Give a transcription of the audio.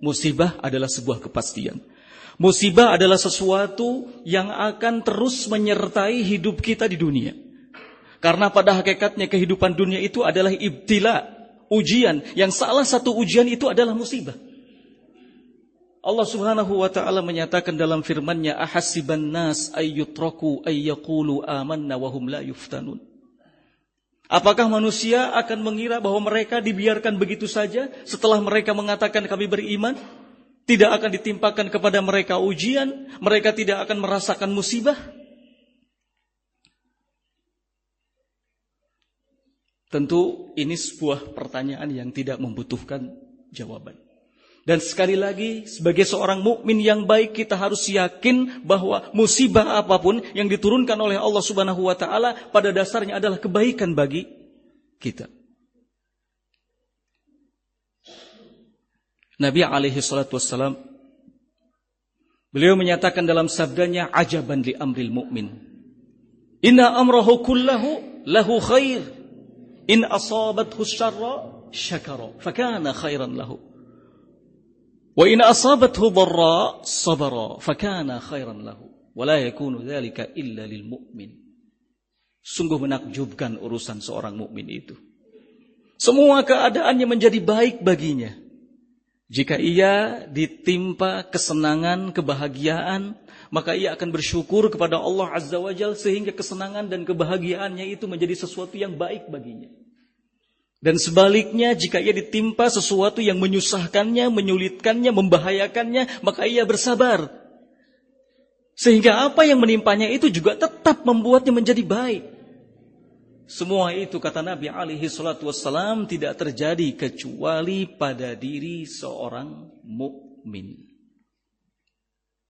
musibah adalah sebuah kepastian. Musibah adalah sesuatu yang akan terus menyertai hidup kita di dunia. Karena pada hakikatnya kehidupan dunia itu adalah ibtila, ujian. Yang salah satu ujian itu adalah musibah. Allah Subhanahu wa ta'ala menyatakan dalam firman-Nya, ahasiban nas ayyutraku ayyaqulu amanna wa hum la yuftanun. Apakah manusia akan mengira bahwa mereka dibiarkan begitu saja setelah mereka mengatakan kami beriman? Tidak akan ditimpakan kepada mereka ujian, mereka tidak akan merasakan musibah? Tentu ini sebuah pertanyaan yang tidak membutuhkan jawaban. Dan sekali lagi, sebagai seorang mukmin yang baik, kita harus yakin bahwa musibah apapun yang diturunkan oleh Allah Subhanahu wa ta'ala pada dasarnya adalah kebaikan bagi kita. Nabi alaihi salatu wassalam, beliau menyatakan dalam sabdanya, ajaban li amril mu'min, inna amrahu kullahu lahu khair, in asabathu syarra syakara fakana khairan lahu, wa in asabathu dharra sabara fakana khairan lahu, wa la yakunu dzalika illa lil mu'min. Sungguh menakjubkan urusan seorang mukmin itu. Semua keadaannya menjadi baik baginya jika ia ditimpa kesenangan, kebahagiaan, maka ia akan bersyukur kepada Allah Azza wa Jalla sehingga kesenangan dan kebahagiaannya itu menjadi sesuatu yang baik baginya. Dan sebaliknya, jika ia ditimpa sesuatu yang menyusahkannya, menyulitkannya, membahayakannya, maka ia bersabar. Sehingga apa yang menimpanya itu juga tetap membuatnya menjadi baik. Semua itu, kata Nabi alaihi salatu wassalam, tidak terjadi kecuali pada diri seorang mukmin.